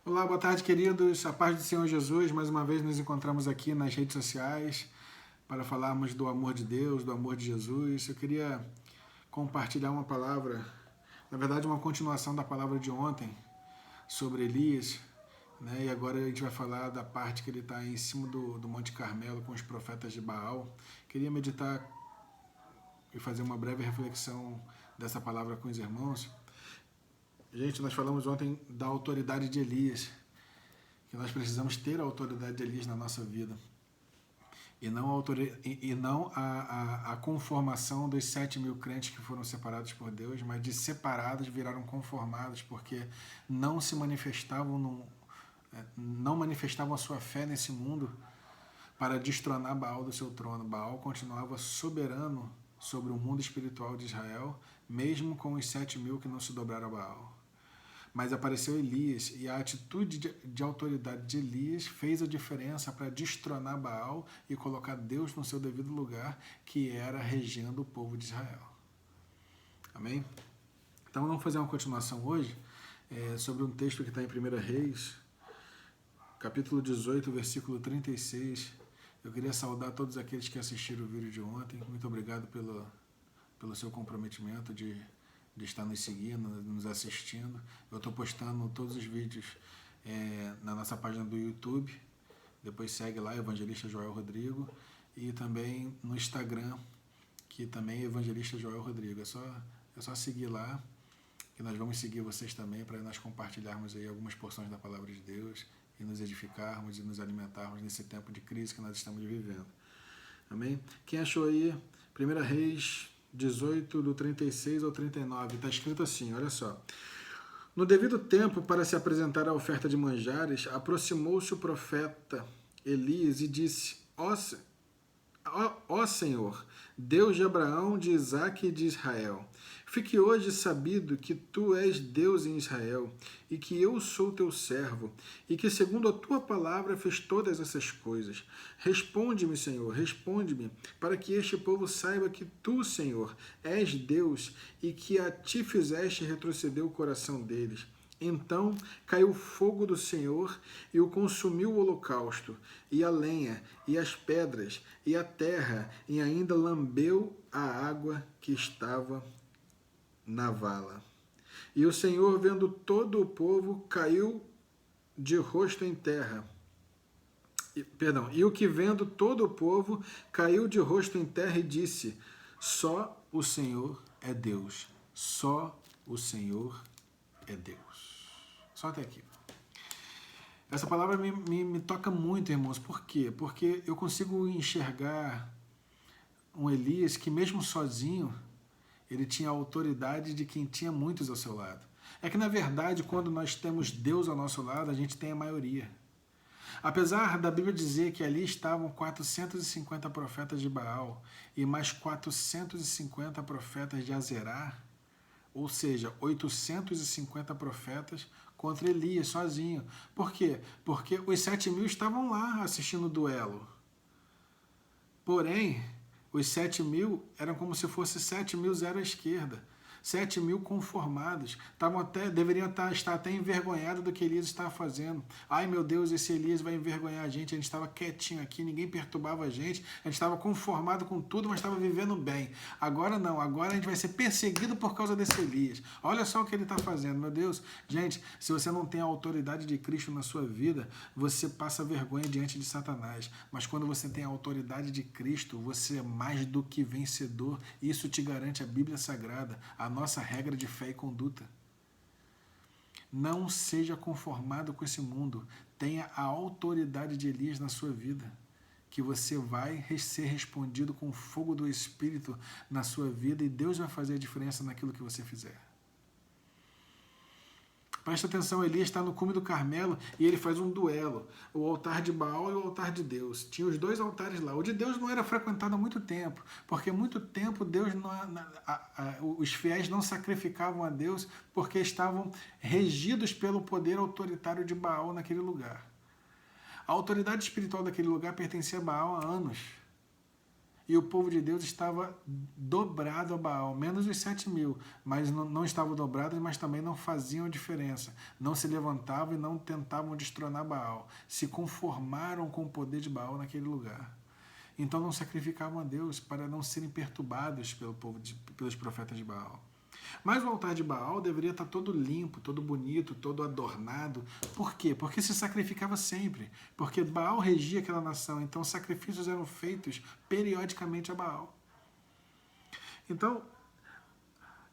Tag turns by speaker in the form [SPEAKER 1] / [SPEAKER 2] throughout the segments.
[SPEAKER 1] Olá, boa tarde, queridos. A paz do Senhor Jesus. Mais uma vez nos encontramos aqui nas redes sociais para falarmos do amor de Deus, do amor de Jesus. Eu queria compartilhar uma palavra, na verdade, uma continuação da palavra de ontem sobre Elias, né? E agora a gente vai falar da parte que ele está em cima do Monte Carmelo com os profetas de Baal. Queria meditar e fazer uma breve reflexão dessa palavra com os irmãos. Gente, nós falamos ontem da autoridade de Elias, que nós precisamos ter a autoridade de Elias na nossa vida. E não a conformação dos 7.000 crentes que foram separados por Deus, mas de separados viraram conformados, porque não se manifestavam, não manifestavam a sua fé nesse mundo para destronar Baal do seu trono. Baal continuava soberano sobre o mundo espiritual de Israel, mesmo com os 7.000 que não se dobraram a Baal. Mas apareceu Elias, e a atitude de autoridade de Elias fez a diferença para destronar Baal e colocar Deus no seu devido lugar, que era regendo o povo de Israel. Amém? Então vamos fazer uma continuação hoje sobre um texto que está em 1 Reis, capítulo 18, versículo 36. Eu queria saudar todos aqueles que assistiram o vídeo de ontem. Muito obrigado pelo seu comprometimento de estar nos seguindo, nos assistindo. Eu estou postando todos os vídeos na nossa página do YouTube. Depois segue lá, Evangelista Joel Rodrigo. E também no Instagram, que também é Evangelista Joel Rodrigo. É só seguir lá, que nós vamos seguir vocês também, para nós compartilharmos aí algumas porções da Palavra de Deus e nos edificarmos e nos alimentarmos nesse tempo de crise que nós estamos vivendo. Amém? Quem achou aí? 1 Reis 18, do 36 ao 39, está escrito assim, olha só. No devido tempo, para se apresentar a oferta de manjares, aproximou-se o profeta Elias e disse, ó Senhor, Deus de Abraão, de Isaque e de Israel, fique hoje sabido que tu és Deus em Israel, e que eu sou teu servo, e que segundo a tua palavra fiz todas essas coisas. Responde-me, Senhor, responde-me, para que este povo saiba que tu, Senhor, és Deus, e que a ti fizeste retroceder o coração deles. Então caiu o fogo do Senhor e o consumiu o holocausto, e a lenha, e as pedras, e a terra, e ainda lambeu a água que estava na vala. E o Senhor, vendo todo o povo, caiu de rosto em terra. E o que vendo todo o povo, caiu de rosto em terra e disse, só o Senhor é Deus, só o Senhor é Deus. Só até aqui. Essa palavra me toca muito, irmãos. Por quê? Porque eu consigo enxergar um Elias que, mesmo sozinho, ele tinha a autoridade de quem tinha muitos ao seu lado. É que, na verdade, quando nós temos Deus ao nosso lado, a gente tem a maioria. Apesar da Bíblia dizer que ali estavam 450 profetas de Baal e mais 450 profetas de Azerá, ou seja, 850 profetas contra Elias sozinho. Por quê? Porque os 7.000 estavam lá assistindo o duelo. Porém, os 7.000 eram como se fosse 7.000 zero à esquerda. 7.000 conformados, deveriam estar até envergonhados do que Elias estava fazendo. Ai meu Deus, esse Elias vai envergonhar a gente estava quietinho aqui, ninguém perturbava a gente estava conformado com tudo, mas estava vivendo bem. Agora não, agora a gente vai ser perseguido por causa desse Elias. Olha só o que ele está fazendo, meu Deus. Gente, se você não tem a autoridade de Cristo na sua vida, você passa vergonha diante de Satanás. Mas quando você tem a autoridade de Cristo, você é mais do que vencedor. Isso te garante a Bíblia Sagrada, a nossa regra de fé e conduta. Não seja conformado com esse mundo. Tenha a autoridade de Elias na sua vida, que você vai ser respondido com o fogo do Espírito na sua vida e Deus vai fazer a diferença naquilo que você fizer. Presta atenção, Elias está no cume do Carmelo e ele faz um duelo. O altar de Baal e o altar de Deus. Tinha os dois altares lá. O de Deus não era frequentado há muito tempo, porque há muito tempo os fiéis não sacrificavam a Deus porque estavam regidos pelo poder autoritário de Baal naquele lugar. A autoridade espiritual daquele lugar pertencia a Baal há anos. E o povo de Deus estava dobrado a Baal, menos os 7.000, mas não estavam dobrados, mas também não faziam diferença. Não se levantavam e não tentavam destronar Baal. Se conformaram com o poder de Baal naquele lugar. Então não sacrificavam a Deus para não serem perturbados pelos profetas de Baal. Mas o altar de Baal deveria estar todo limpo, todo bonito, todo adornado. Por quê? Porque se sacrificava sempre. Porque Baal regia aquela nação. Então sacrifícios eram feitos periodicamente a Baal. Então,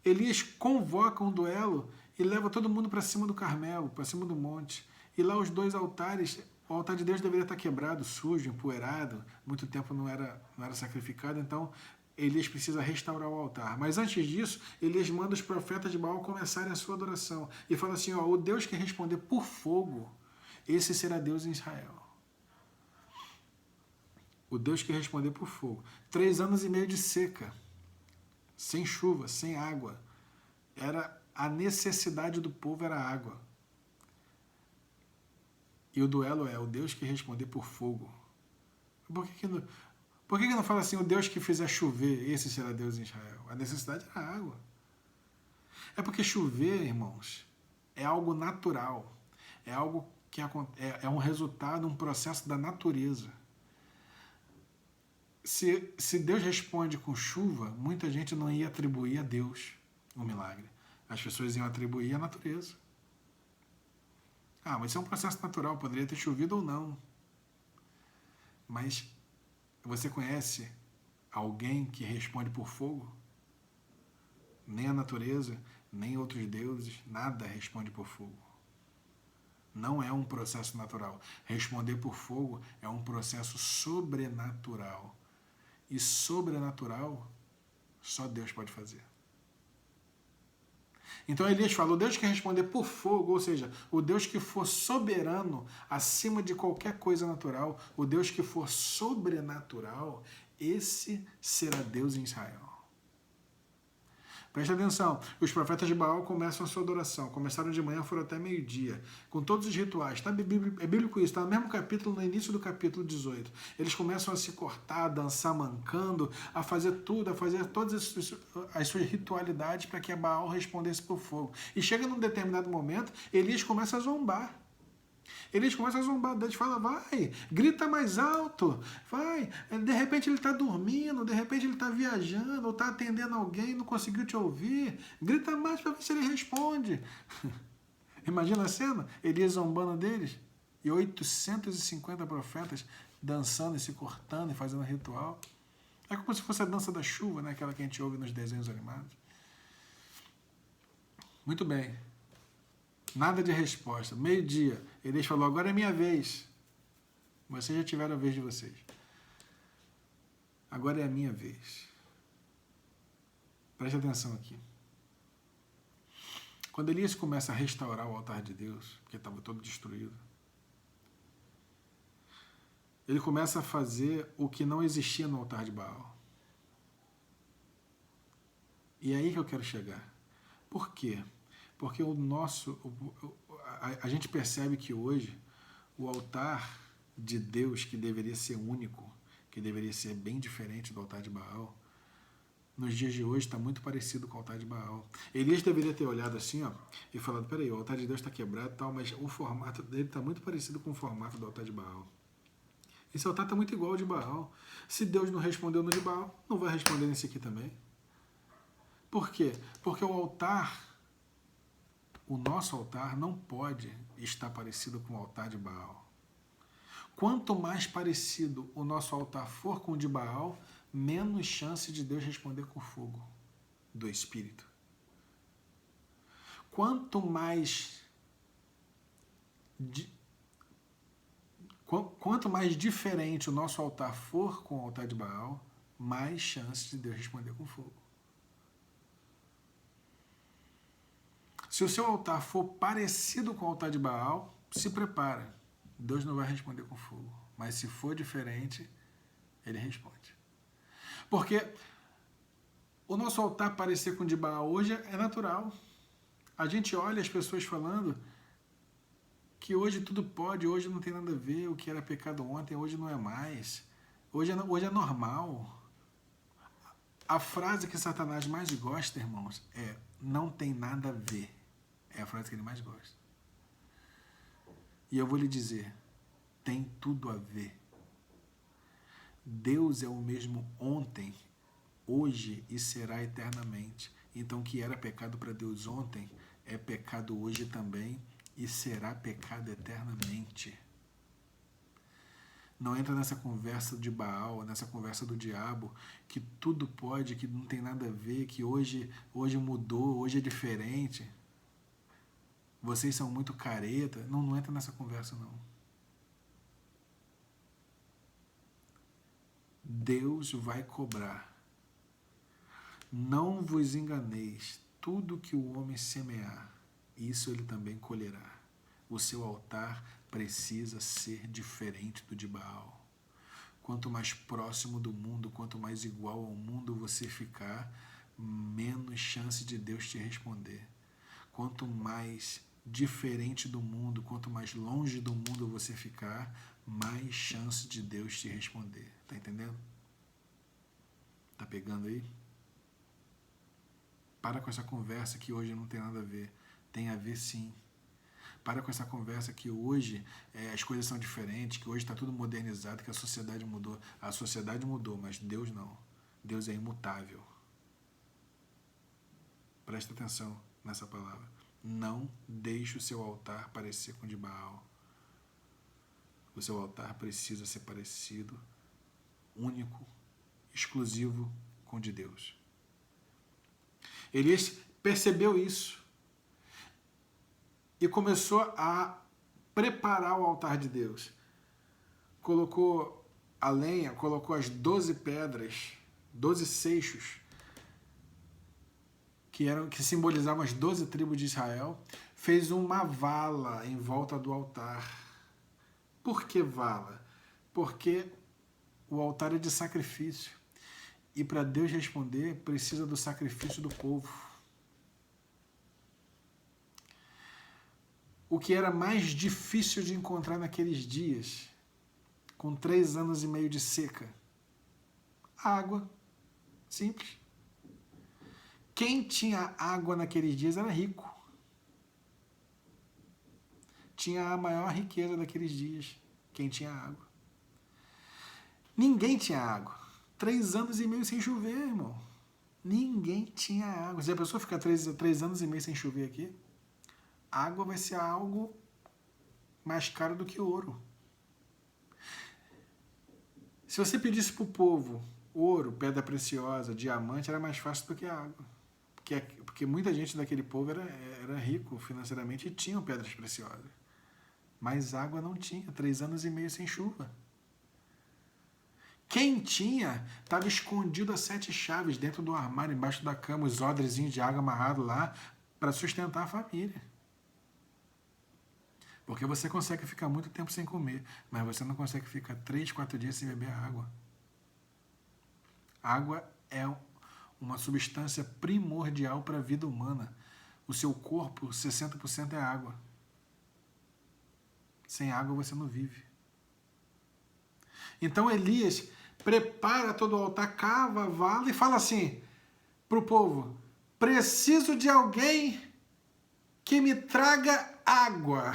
[SPEAKER 1] Elias convoca um duelo e leva todo mundo para cima do Carmelo, para cima do monte. E lá os dois altares, o altar de Deus deveria estar quebrado, sujo, empoeirado. Muito tempo não era sacrificado, então Elias precisa restaurar o altar. Mas antes disso, Elias manda os profetas de Baal começarem a sua adoração. E fala assim, ó, o Deus que responder por fogo, esse será Deus em Israel. O Deus que responder por fogo. 3 anos e meio de seca. Sem chuva, sem água. A necessidade do povo era água. E o duelo é o Deus que responder por fogo. Por que não fala assim, o Deus que fizer chover, esse será Deus em Israel? A necessidade era a água. É porque chover, irmãos, é algo natural. É algo que é um resultado, um processo da natureza. Se Deus responde com chuva, muita gente não ia atribuir a Deus um milagre. As pessoas iam atribuir à natureza. Ah, mas isso é um processo natural, poderia ter chovido ou não. Mas você conhece alguém que responde por fogo? Nem a natureza, nem outros deuses, nada responde por fogo. Não é um processo natural. Responder por fogo é um processo sobrenatural. E sobrenatural, só Deus pode fazer. Então Elias fala, o Deus que responder por fogo, ou seja, o Deus que for soberano acima de qualquer coisa natural, o Deus que for sobrenatural, esse será Deus em Israel. Preste atenção, os profetas de Baal começam a sua adoração, começaram de manhã, foram até meio-dia, com todos os rituais, tá? É bíblico isso, está no mesmo capítulo, no início do capítulo 18. Eles começam a se cortar, a dançar mancando, a fazer tudo, a fazer todas as suas ritualidades para que a Baal respondesse por fogo. E chega num determinado momento, Elias começa a zombar. Eles começam a zombar deles, fala, vai, grita mais alto, vai. De repente ele está dormindo, de repente ele está viajando, ou está atendendo alguém, não conseguiu te ouvir. Grita mais para ver se ele responde. Imagina a cena, Elias zombando deles, e 850 profetas dançando e se cortando e fazendo ritual. É como se fosse a dança da chuva, né? Aquela que a gente ouve nos desenhos animados. Muito bem. Nada de resposta. Meio-dia. Elias falou, agora é minha vez. Vocês já tiveram a vez de vocês. Agora é a minha vez. Preste atenção aqui. Quando Elias começa a restaurar o altar de Deus, porque estava todo destruído, ele começa a fazer o que não existia no altar de Baal. E é aí que eu quero chegar. Por quê? Porque a gente percebe que hoje o altar de Deus, que deveria ser único, que deveria ser bem diferente do altar de Baal, nos dias de hoje está muito parecido com o altar de Baal. Elias deveria ter olhado assim, ó, e falado, peraí, o altar de Deus está quebrado e tal, mas o formato dele está muito parecido com o formato do altar de Baal. Esse altar está muito igual ao de Baal. Se Deus não respondeu no de Baal, não vai responder nesse aqui também. Por quê? Porque o nosso altar não pode estar parecido com o altar de Baal. Quanto mais parecido o nosso altar for com o de Baal, menos chance de Deus responder com fogo do Espírito. Quanto mais diferente o nosso altar for com o altar de Baal, mais chance de Deus responder com fogo. Se o seu altar for parecido com o altar de Baal, se prepara. Deus não vai responder com fogo. Mas se for diferente, ele responde. Porque o nosso altar parecer com o de Baal hoje é natural. A gente olha as pessoas falando que hoje tudo pode, hoje não tem nada a ver, o que era pecado ontem, hoje não é mais. Hoje é normal. A frase que Satanás mais gosta, irmãos, é não tem nada a ver. É a frase que ele mais gosta. E eu vou lhe dizer, tem tudo a ver. Deus é o mesmo ontem, hoje e será eternamente. Então, o que era pecado para Deus ontem é pecado hoje também e será pecado eternamente. Não entra nessa conversa de Baal, nessa conversa do diabo, que tudo pode, que não tem nada a ver, que hoje mudou, hoje é diferente. Vocês são muito careta. Não entra nessa conversa, não. Deus vai cobrar. Não vos enganeis. Tudo que o homem semear, isso ele também colherá. O seu altar precisa ser diferente do de Baal. Quanto mais próximo do mundo, quanto mais igual ao mundo você ficar, menos chance de Deus te responder. Quanto mais diferente do mundo, quanto mais longe do mundo você ficar, mais chance de Deus te responder. Tá entendendo? Tá pegando aí? Para com essa conversa que hoje não tem nada a ver. Tem a ver sim. Para com essa conversa que hoje as coisas são diferentes, que hoje está tudo modernizado, que a sociedade mudou. A sociedade mudou, mas Deus não. Deus é imutável. Presta atenção nessa palavra. Não deixe o seu altar parecer com o de Baal. O seu altar precisa ser parecido, único, exclusivo com o de Deus. Elias percebeu isso e começou a preparar o altar de Deus. Colocou a lenha, colocou as 12 pedras, 12 seixos, que simbolizavam as 12 tribos de Israel, fez uma vala em volta do altar. Por que vala? Porque o altar é de sacrifício. E para Deus responder, precisa do sacrifício do povo. O que era mais difícil de encontrar naqueles dias, com 3 anos e meio de seca? Água. Simples. Quem tinha água naqueles dias era rico. Tinha a maior riqueza daqueles dias. Quem tinha água. Ninguém tinha água. 3 anos e meio sem chover, irmão. Ninguém tinha água. Se a pessoa ficar 3 anos e meio sem chover aqui, água vai ser algo mais caro do que ouro. Se você pedisse para o povo ouro, pedra preciosa, diamante, era mais fácil do que água. Porque muita gente daquele povo era rico financeiramente e tinham pedras preciosas. Mas água não tinha, 3 anos e meio sem chuva. Quem tinha, estava escondido a 7 chaves dentro do armário, embaixo da cama, os odrezinhos de água amarrados lá, para sustentar a família. Porque você consegue ficar muito tempo sem comer, mas você não consegue ficar 3, 4 dias sem beber água. Água é uma substância primordial para a vida humana. O seu corpo, 60% é água. Sem água você não vive. Então Elias prepara todo o altar, cava a vala e fala assim para o povo: preciso de alguém que me traga água.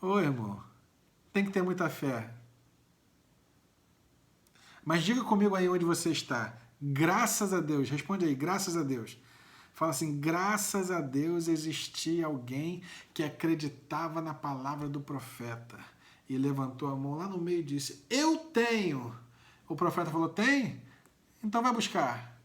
[SPEAKER 1] Ô, irmão, tem que ter muita fé. Mas diga comigo aí onde você está. Graças a Deus. Responde aí, graças a Deus. Fala assim, graças a Deus existia alguém que acreditava na palavra do profeta. E levantou a mão lá no meio e disse, eu tenho. O profeta falou, tem? Então vai buscar.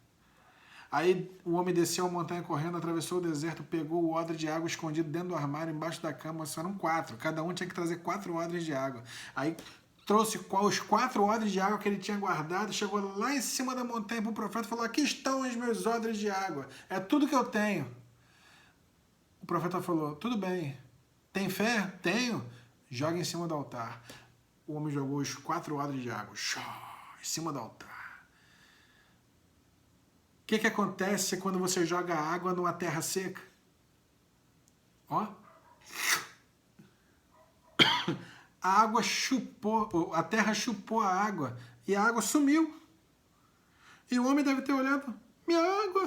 [SPEAKER 1] Aí o homem desceu a montanha correndo, atravessou o deserto, pegou o odre de água escondido dentro do armário, embaixo da cama. Só eram 4. Cada um tinha que trazer 4 odres de água. Aí trouxe os 4 odres de água que ele tinha guardado, chegou lá em cima da montanha para o profeta e falou, aqui estão os meus odres de água. É tudo que eu tenho. O profeta falou, tudo bem. Tem fé? Tenho. Joga em cima do altar. O homem jogou os 4 odres de água em cima do altar. O que acontece quando você joga água numa terra seca? Ó. A água chupou, a terra chupou a água e a água sumiu. E o homem deve ter olhado, minha água,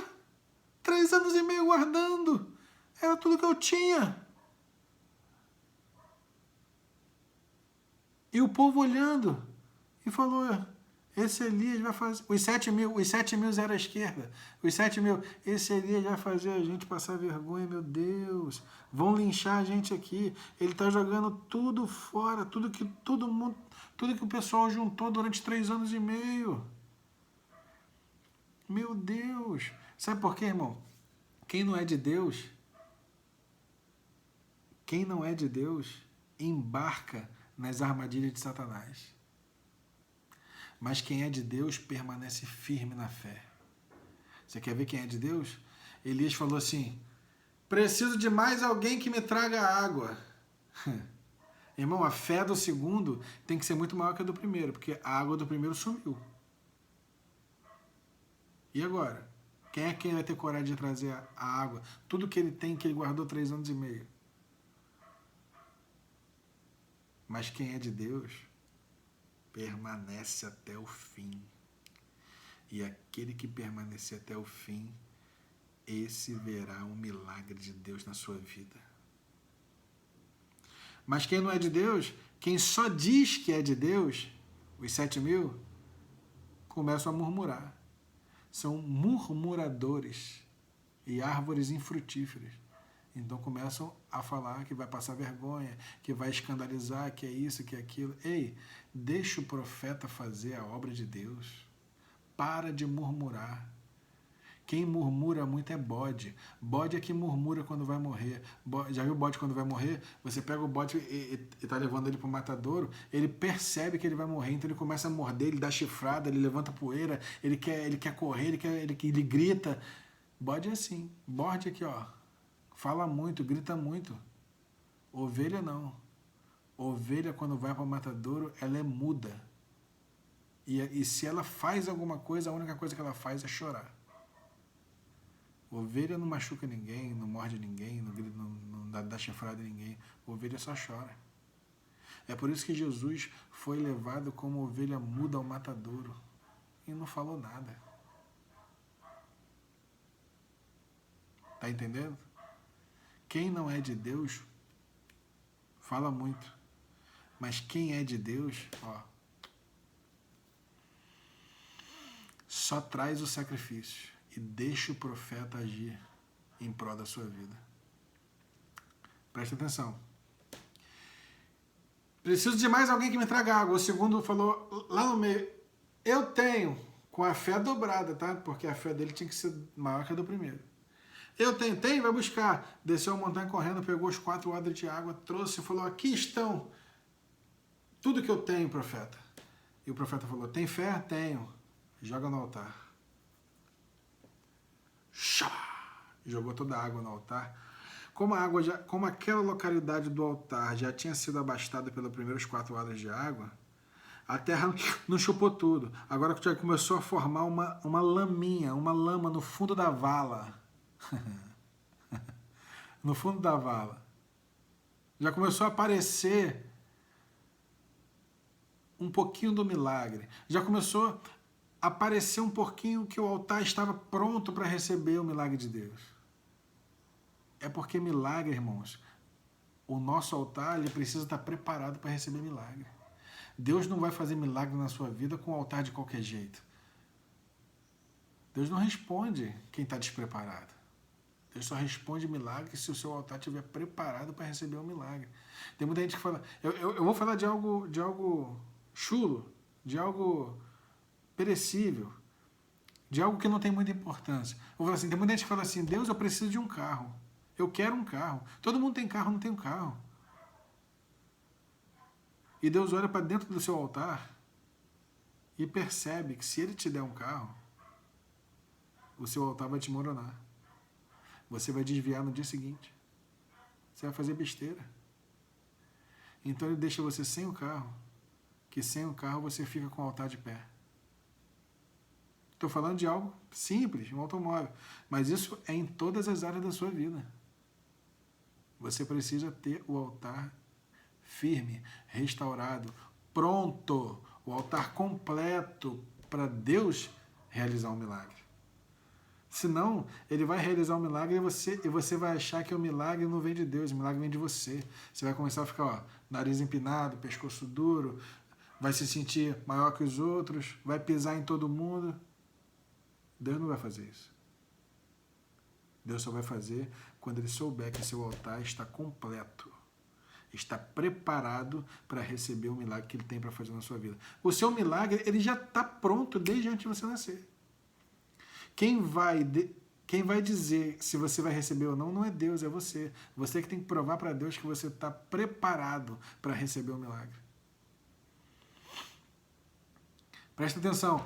[SPEAKER 1] 3 anos e meio guardando, era tudo que eu tinha. E o povo olhando, e falou, esse Elias vai fazer, os 7 mil era a esquerda, os 7 mil, esse Elias vai fazer a gente passar vergonha, meu Deus, vão linchar a gente aqui, ele está jogando tudo fora, tudo que o pessoal juntou durante 3 anos e meio. Meu Deus, sabe por quê, irmão? Quem não é de Deus, embarca nas armadilhas de Satanás. Mas quem é de Deus permanece firme na fé. Você quer ver quem é de Deus? Elias falou assim, preciso de mais alguém que me traga água. Irmão, a fé do segundo tem que ser muito maior que a do primeiro, porque a água do primeiro sumiu. E agora? Quem vai ter coragem de trazer a água? Tudo que ele tem, que ele guardou 3 anos e meio. Mas quem é de Deus permanece até o fim. E aquele que permanecer até o fim, esse verá um milagre de Deus na sua vida. Mas quem não é de Deus, quem só diz que é de Deus, os 7 mil, começam a murmurar. São murmuradores e árvores infrutíferas. Então começam a falar que vai passar vergonha, que vai escandalizar, que é isso, que é aquilo. Ei, deixa o profeta fazer a obra de Deus. Para de murmurar. Quem murmura muito é bode. Bode é que murmura quando vai morrer. Já viu o bode quando vai morrer? Você pega o bode e tá levando ele pro matadouro, ele percebe que ele vai morrer, então ele começa a morder, ele dá chifrada, ele levanta poeira, ele quer correr, ele grita. Bode é assim. Bode aqui, ó. Fala muito, grita muito. Ovelha não. Ovelha, quando vai para o matadouro, ela é muda. E se ela faz alguma coisa, a única coisa que ela faz é chorar. Ovelha não machuca ninguém, não morde ninguém, não dá chifrada em ninguém. Ovelha só chora. É por isso que Jesus foi levado como ovelha muda ao matadouro. E não falou nada. Tá entendendo? Quem não é de Deus, fala muito. Mas quem é de Deus, ó, só traz o sacrifício e deixa o profeta agir em prol da sua vida. Presta atenção. Preciso de mais alguém que me traga água. O segundo falou lá no meio, eu tenho, com a fé dobrada, tá? Porque a fé dele tinha que ser maior que a do primeiro. Eu tenho, vai buscar. Desceu a montanha correndo, pegou os 4 odres de água, trouxe e falou, aqui estão tudo que eu tenho, profeta. E o profeta falou, tem fé? Tenho. Joga no altar. Jogou toda a água no altar. Como aquela localidade do altar já tinha sido abastada pelos primeiros 4 odres de água, a terra não chupou tudo. Agora já começou a formar uma laminha, uma lama no fundo da vala. No fundo da vala. Já começou a aparecer um pouquinho do milagre. Já começou a aparecer um pouquinho que o altar estava pronto para receber o milagre de Deus. É porque milagre, irmãos, o nosso altar ele precisa estar preparado para receber milagre. Deus não vai fazer milagre na sua vida com o altar de qualquer jeito. Deus não responde quem está despreparado. Deus só responde milagre se o seu altar estiver preparado para receber o milagre. Tem muita gente que fala... Eu vou falar de algo chulo, de algo perecível, de algo que não tem muita importância. Eu vou falar assim, tem muita gente que fala assim, Deus, eu preciso de um carro. Eu quero um carro. Todo mundo tem carro, não tem um carro. E Deus olha para dentro do seu altar e percebe que se Ele te der um carro, o seu altar vai te moronar. Você vai desviar no dia seguinte. Você vai fazer besteira. Então Ele deixa você sem o carro, que sem o carro você fica com o altar de pé. Estou falando de algo simples, um automóvel. Mas isso é em todas as áreas da sua vida. Você precisa ter o altar firme, restaurado, pronto. O altar completo para Deus realizar um milagre. Senão, ele vai realizar um milagre e você vai achar que o milagre não vem de Deus, o milagre vem de você. Você vai começar a ficar, nariz empinado, pescoço duro, vai se sentir maior que os outros, vai pisar em todo mundo. Deus não vai fazer isso. Deus só vai fazer quando ele souber que seu altar está completo, está preparado para receber o milagre que ele tem para fazer na sua vida. O seu milagre, ele já está pronto desde antes de você nascer. Quem vai dizer se você vai receber ou não, não é Deus, é você. Você que tem que provar para Deus que você está preparado para receber o milagre. Presta atenção.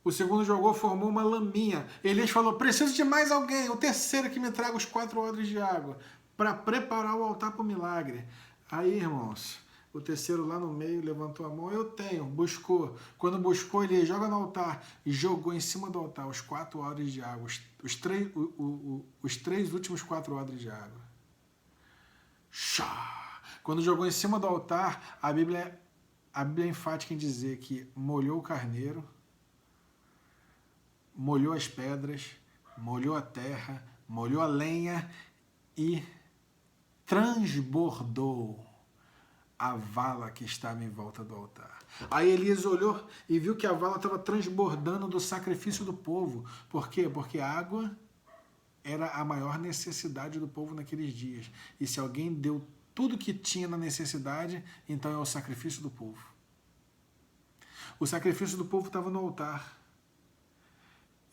[SPEAKER 1] O segundo jogou, formou uma laminha. Elias falou, preciso de mais alguém. O terceiro que me traga os 4 odres de água para preparar o altar para o milagre. Aí, irmãos, o terceiro lá no meio levantou a mão, eu tenho, buscou. Quando buscou, ele joga no altar e jogou em cima do altar os 4 odres de água, os 3 últimos 4 odres de água. Quando jogou em cima do altar, a Bíblia é enfática em dizer que molhou o carneiro, molhou as pedras, molhou a terra, molhou a lenha e transbordou a vala que estava em volta do altar. Aí Elias olhou e viu que a vala estava transbordando do sacrifício do povo. Por quê? Porque a água era a maior necessidade do povo naqueles dias. E se alguém deu tudo que tinha na necessidade, então é o sacrifício do povo. O sacrifício do povo estava no altar.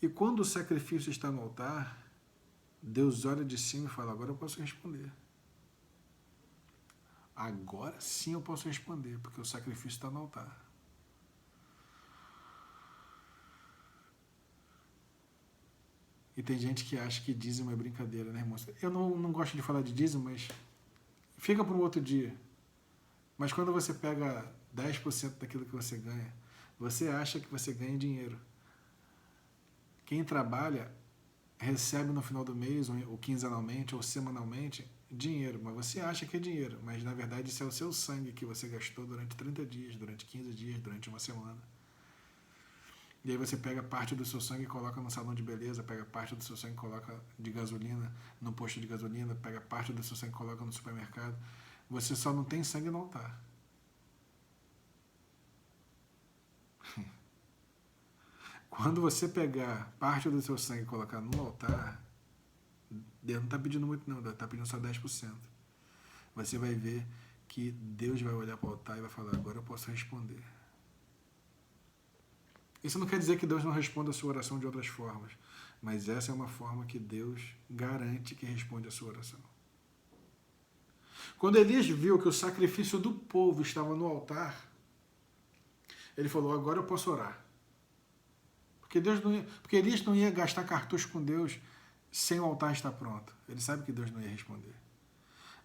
[SPEAKER 1] E quando o sacrifício está no altar, Deus olha de cima e fala, agora eu posso responder. Agora sim eu posso responder, porque o sacrifício está no altar. E tem gente que acha que dízimo é brincadeira, né, irmãos? Eu não gosto de falar de dízimo, mas fica para um outro dia. Mas quando você pega 10% daquilo que você ganha, você acha que você ganha dinheiro. Quem trabalha recebe no final do mês, ou quinzenalmente, ou semanalmente, dinheiro, mas você acha que é dinheiro, mas na verdade isso é o seu sangue que você gastou durante 30 dias, durante 15 dias, durante uma semana. E aí você pega parte do seu sangue e coloca no salão de beleza, pega parte do seu sangue e coloca de gasolina, no posto de gasolina, pega parte do seu sangue e coloca no supermercado. Você só não tem sangue no altar. Quando você pegar parte do seu sangue e colocar no altar, Deus não está pedindo muito não, Deus está pedindo só 10%. Você vai ver que Deus vai olhar para o altar e vai falar, agora eu posso responder. Isso não quer dizer que Deus não responda a sua oração de outras formas, mas essa é uma forma que Deus garante que responde a sua oração. Quando Elias viu que o sacrifício do povo estava no altar, ele falou, agora eu posso orar. Porque Elias não ia gastar cartucho com Deus sem o altar estar pronto. Ele sabe que Deus não ia responder.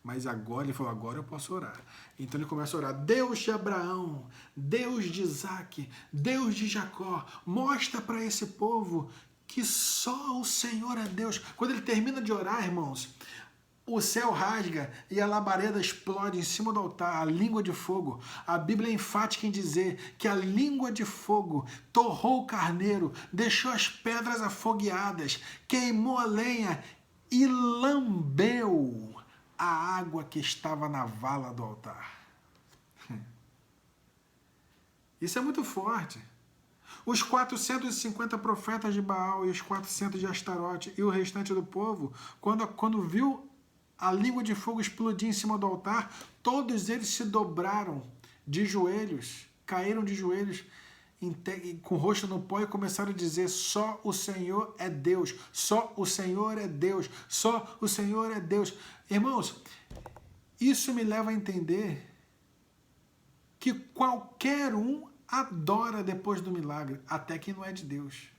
[SPEAKER 1] Mas agora, ele falou, agora eu posso orar. Então ele começa a orar, Deus de Abraão, Deus de Isaac, Deus de Jacó, mostra para esse povo que só o Senhor é Deus. Quando ele termina de orar, irmãos, o céu rasga e a labareda explode em cima do altar, a língua de fogo. A Bíblia é enfática em dizer que a língua de fogo torrou o carneiro, deixou as pedras afogueadas, queimou a lenha e lambeu a água que estava na vala do altar. Isso é muito forte. Os 450 profetas de Baal e os 400 de Astarote e o restante do povo, quando viu a língua de fogo explodir em cima do altar, todos eles se dobraram de joelhos, caíram de joelhos com o rosto no pó e começaram a dizer, só o Senhor é Deus, só o Senhor é Deus, só o Senhor é Deus. Irmãos, isso me leva a entender que qualquer um adora depois do milagre, até quem não é de Deus.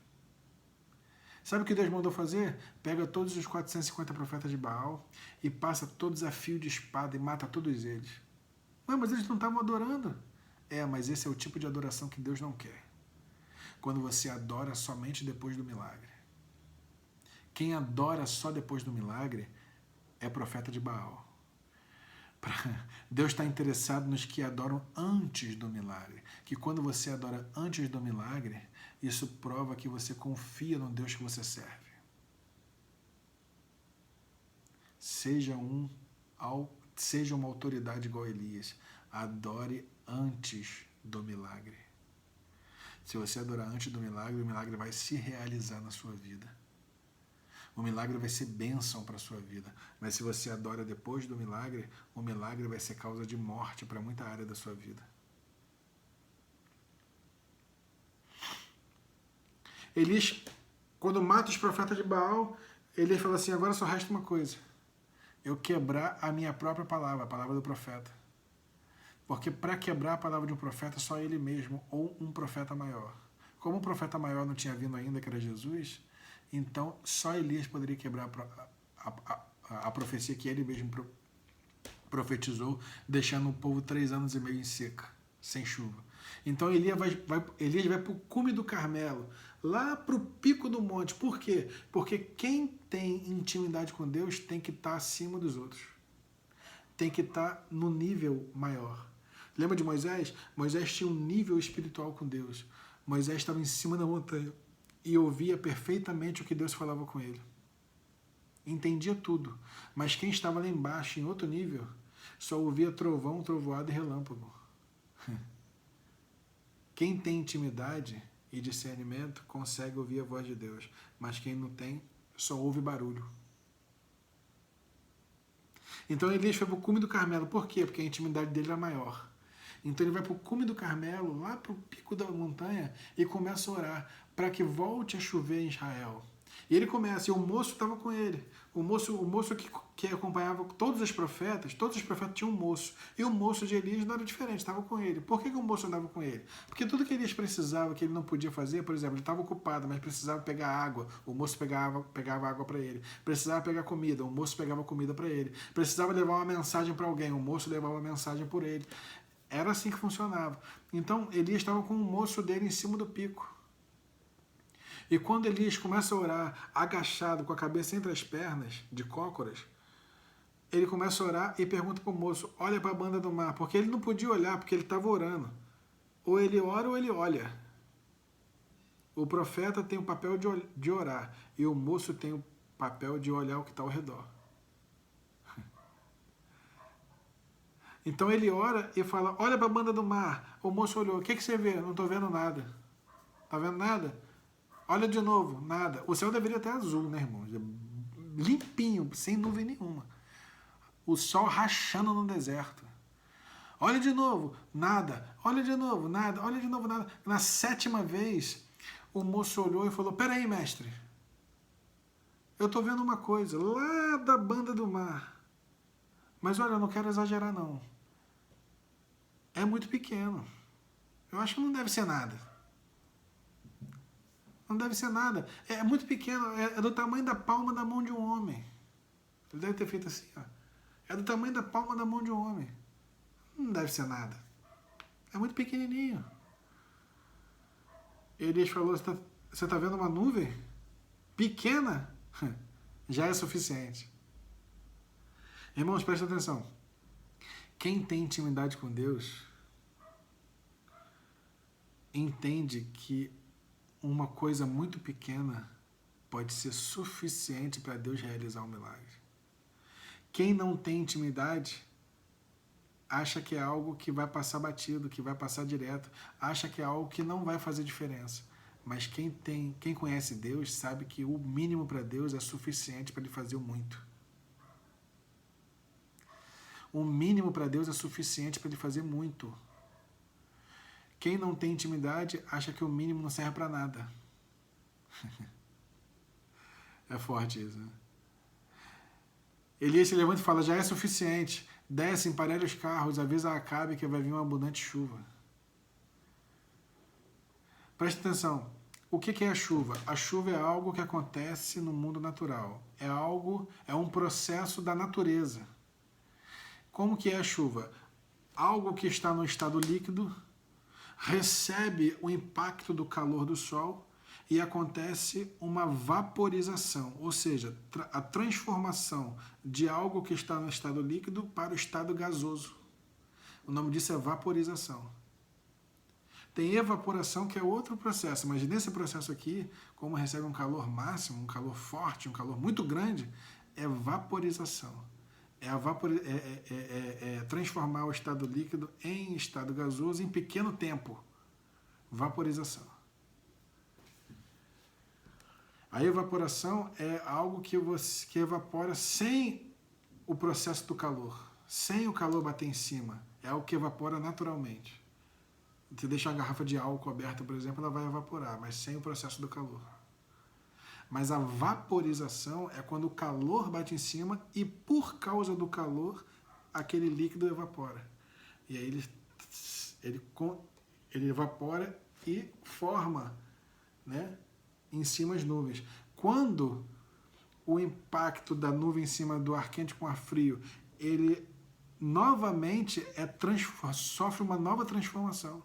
[SPEAKER 1] Sabe o que Deus mandou fazer? Pega todos os 450 profetas de Baal e passa todos a fio de espada e mata todos eles. Ué, mas eles não estavam adorando. Mas esse é o tipo de adoração que Deus não quer. Quando você adora somente depois do milagre. Quem adora só depois do milagre é profeta de Baal. Deus está interessado nos que adoram antes do milagre. Que quando você adora antes do milagre, isso prova que você confia no Deus que você serve. Seja uma autoridade igual a Elias. Adore antes do milagre. Se você adorar antes do milagre, o milagre vai se realizar na sua vida. O milagre vai ser bênção para a sua vida. Mas se você adora depois do milagre, o milagre vai ser causa de morte para muita área da sua vida. Elias, quando mata os profetas de Baal, Elias fala assim, agora só resta uma coisa. Eu quebrar a minha própria palavra, a palavra do profeta. Porque para quebrar a palavra de um profeta, só ele mesmo ou um profeta maior. Como um profeta maior não tinha vindo ainda, que era Jesus, então só Elias poderia quebrar a profecia que ele mesmo profetizou, deixando o povo 3 anos e meio em seca, sem chuva. Então Elias vai para o cume do Carmelo, lá para o pico do monte. Por quê? Porque quem tem intimidade com Deus tem que estar acima dos outros. Tem que estar no nível maior. Lembra de Moisés? Moisés tinha um nível espiritual com Deus. Moisés estava em cima da montanha e ouvia perfeitamente o que Deus falava com ele. Entendia tudo. Mas quem estava lá embaixo, em outro nível, só ouvia trovão, trovoada e relâmpago. Quem tem intimidade e discernimento consegue ouvir a voz de Deus. Mas quem não tem, só ouve barulho. Então Elias foi para o cume do Carmelo. Por quê? Porque a intimidade dele era maior. Então ele vai para o cume do Carmelo, lá para o pico da montanha, e começa a orar para que volte a chover em Israel. E ele começa, e o moço estava com ele. O moço que acompanhava todos os profetas tinham um moço. E o moço de Elias não era diferente, estava com ele. Por que o moço andava com ele? Porque tudo que Elias precisava, que ele não podia fazer, por exemplo, ele estava ocupado, mas precisava pegar água, o moço pegava água para ele. Precisava pegar comida, o moço pegava comida para ele. Precisava levar uma mensagem para alguém, o moço levava uma mensagem por ele. Era assim que funcionava. Então Elias estava com o moço dele em cima do pico. E quando Elias começa a orar, agachado, com a cabeça entre as pernas, de cócoras, ele começa a orar e pergunta para o moço, olha para a banda do mar, porque ele não podia olhar, porque ele estava orando. Ou ele ora ou ele olha. O profeta tem o papel de orar, e o moço tem o papel de olhar o que está ao redor. Então ele ora e fala, olha para a banda do mar. O moço olhou, o que você vê? Não estou vendo nada. Está vendo nada? Olha de novo, nada. O céu deveria estar azul, né, irmão? Limpinho, sem nuvem nenhuma. O sol rachando no deserto. Olha de novo, nada. Olha de novo, nada. Olha de novo, nada. Na 7ª vez, o moço olhou e falou, peraí, mestre. Eu estou vendo uma coisa lá da banda do mar. Mas olha, eu não quero exagerar, não. É muito pequeno. Eu acho que não deve ser nada. Não deve ser nada. É muito pequeno, é do tamanho da palma da mão de um homem. Ele deve ter feito assim, ó. É do tamanho da palma da mão de um homem. Não deve ser nada. É muito pequenininho. Elias falou, você está vendo uma nuvem? Pequena? Já é suficiente. Irmãos, prestem atenção. Quem tem intimidade com Deus entende que uma coisa muito pequena pode ser suficiente para Deus realizar um milagre. Quem não tem intimidade acha que é algo que vai passar batido, que vai passar direto, acha que é algo que não vai fazer diferença. Mas quem conhece Deus sabe que o mínimo para Deus é suficiente para Ele fazer o muito. O mínimo para Deus é suficiente para Ele fazer muito. Quem não tem intimidade acha que o mínimo não serve para nada. É forte isso, né? Elias se levanta e fala, já é suficiente. Desce, emparelha os carros, avisa a Acabe que vai vir uma abundante chuva. Preste atenção. O que é a chuva? A chuva é algo que acontece no mundo natural. É um processo da natureza. Como que é a chuva? Algo que está no estado líquido, recebe o impacto do calor do sol e acontece uma vaporização, ou seja, a transformação de algo que está no estado líquido para o estado gasoso. O nome disso é vaporização. Tem evaporação, que é outro processo, mas nesse processo aqui, como recebe um calor máximo, um calor forte, um calor muito grande, é vaporização. É transformar o estado líquido em estado gasoso em pequeno tempo. Vaporização. A evaporação é algo que evapora sem o processo do calor, sem o calor bater em cima. É algo que evapora naturalmente. Se deixar a garrafa de álcool aberta, por exemplo, ela vai evaporar, mas sem o processo do calor. Mas a vaporização é quando o calor bate em cima e, por causa do calor, aquele líquido evapora. E aí ele evapora e forma, né, em cima as nuvens. Quando o impacto da nuvem em cima do ar quente com ar frio, ele novamente sofre uma nova transformação.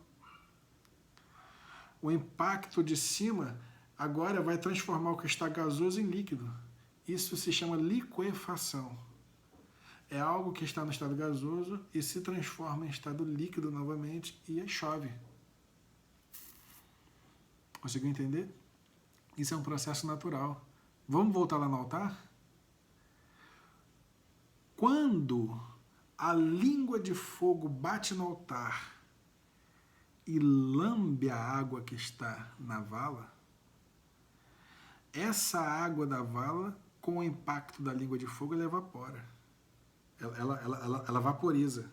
[SPEAKER 1] O impacto de cima agora vai transformar o que está gasoso em líquido. Isso se chama liquefação. É algo que está no estado gasoso e se transforma em estado líquido novamente e aí chove. Conseguiu entender? Isso é um processo natural. Vamos voltar lá no altar? Quando a língua de fogo bate no altar e lambe a água que está na vala, essa água da vala, com o impacto da língua de fogo, ela evapora. Ela vaporiza.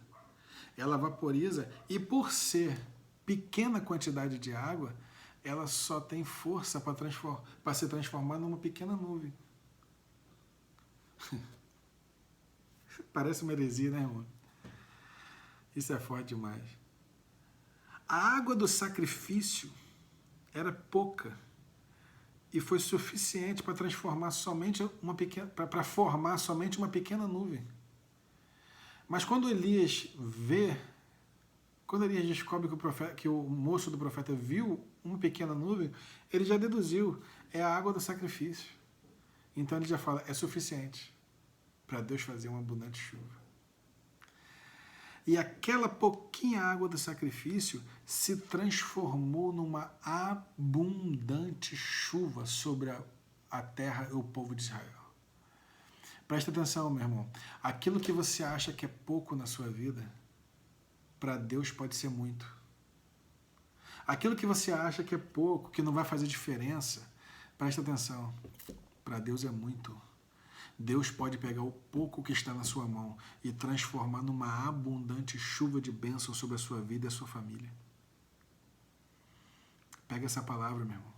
[SPEAKER 1] Ela vaporiza e, por ser pequena quantidade de água, ela só tem força para se transformar numa pequena nuvem. Parece uma heresia, né, irmão? Isso é forte demais. A água do sacrifício era pouca e foi suficiente para transformar somente para formar somente uma pequena nuvem. Mas quando Elias descobre que o moço do profeta viu uma pequena nuvem, ele já deduziu, é a água do sacrifício. Então ele já fala, é suficiente para Deus fazer uma abundante chuva. E aquela pouquinha água do sacrifício se transformou numa abundante chuva sobre a terra e o povo de Israel. Presta atenção, meu irmão. Aquilo que você acha que é pouco na sua vida, para Deus pode ser muito. Aquilo que você acha que é pouco, que não vai fazer diferença, presta atenção. Para Deus é muito. Deus pode pegar o pouco que está na sua mão e transformar numa abundante chuva de bênção sobre a sua vida e a sua família. Pega essa palavra, meu irmão.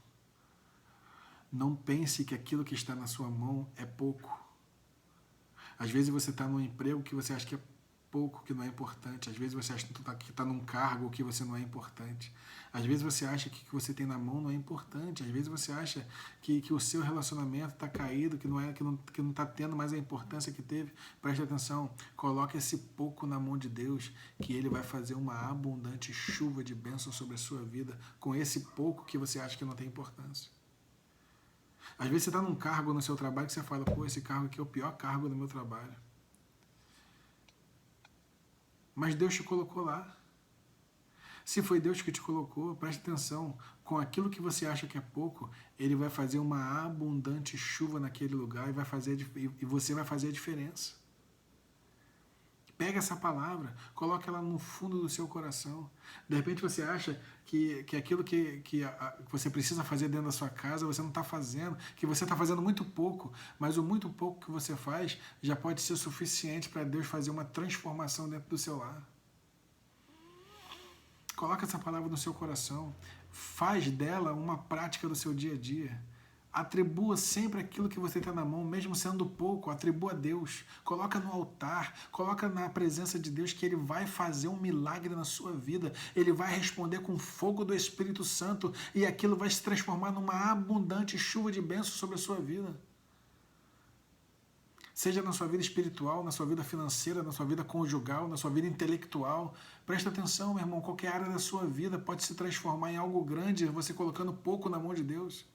[SPEAKER 1] Não pense que aquilo que está na sua mão é pouco. Às vezes você está num emprego que você acha que é pouco, que não é importante. Às vezes você acha que está num cargo que você não é importante. Às vezes você acha que o que você tem na mão não é importante. Às vezes você acha que o seu relacionamento está caído, que não está tendo mais a importância que teve. Preste atenção, coloque esse pouco na mão de Deus, que Ele vai fazer uma abundante chuva de bênção sobre a sua vida, com esse pouco que você acha que não tem importância. Às vezes você está num cargo no seu trabalho que você fala, pô, esse cargo aqui é o pior cargo do meu trabalho. Mas Deus te colocou lá. Se foi Deus que te colocou, preste atenção. Com aquilo que você acha que é pouco, Ele vai fazer uma abundante chuva naquele lugar e você vai fazer a diferença. Pega essa palavra, coloca ela no fundo do seu coração. De repente você acha que aquilo que você precisa fazer dentro da sua casa, você não está fazendo, que você está fazendo muito pouco, mas o muito pouco que você faz já pode ser suficiente para Deus fazer uma transformação dentro do seu lar. Coloca essa palavra no seu coração, faz dela uma prática do seu dia a dia. Atribua sempre aquilo que você tem na mão, mesmo sendo pouco, atribua a Deus. Coloca no altar, coloca na presença de Deus que Ele vai fazer um milagre na sua vida. Ele vai responder com fogo do Espírito Santo e aquilo vai se transformar numa abundante chuva de bênção sobre a sua vida. Seja na sua vida espiritual, na sua vida financeira, na sua vida conjugal, na sua vida intelectual. Presta atenção, meu irmão, qualquer área da sua vida pode se transformar em algo grande, você colocando pouco na mão de Deus.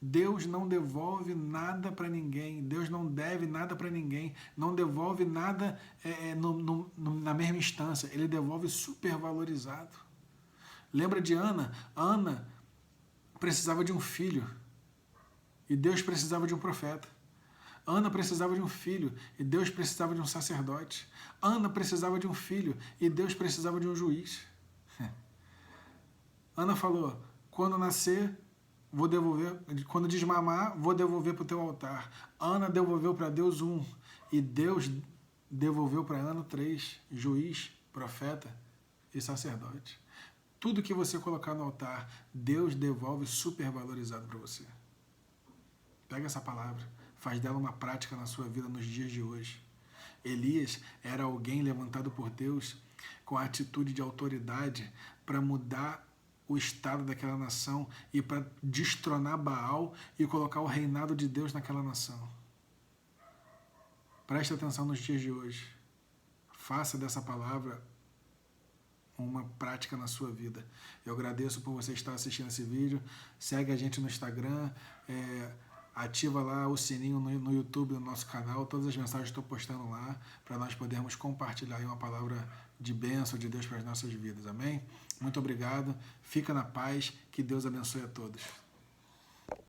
[SPEAKER 1] Deus não devolve nada para ninguém. Deus não deve nada para ninguém. Não devolve nada na mesma instância. Ele devolve supervalorizado. Lembra de Ana? Ana precisava de um filho. E Deus precisava de um profeta. Ana precisava de um filho. E Deus precisava de um sacerdote. Ana precisava de um filho. E Deus precisava de um juiz. Ana falou, quando nascer, vou devolver, quando desmamar, vou devolver para o teu altar. Ana devolveu para Deus 1, e Deus devolveu para Ana 3, juiz, profeta e sacerdote. Tudo que você colocar no altar, Deus devolve supervalorizado para você. Pega essa palavra, faz dela uma prática na sua vida nos dias de hoje. Elias era alguém levantado por Deus com a atitude de autoridade para mudar o estado daquela nação e para destronar Baal e colocar o reinado de Deus naquela nação. Preste atenção nos dias de hoje. Faça dessa palavra uma prática na sua vida. Eu agradeço por você estar assistindo esse vídeo. Segue a gente no Instagram, ativa lá o sininho no YouTube do nosso canal. Todas as mensagens estou postando lá para nós podermos compartilhar aí uma palavra de bênção de Deus para as nossas vidas. Amém? Muito obrigado. Fica na paz. Que Deus abençoe a todos.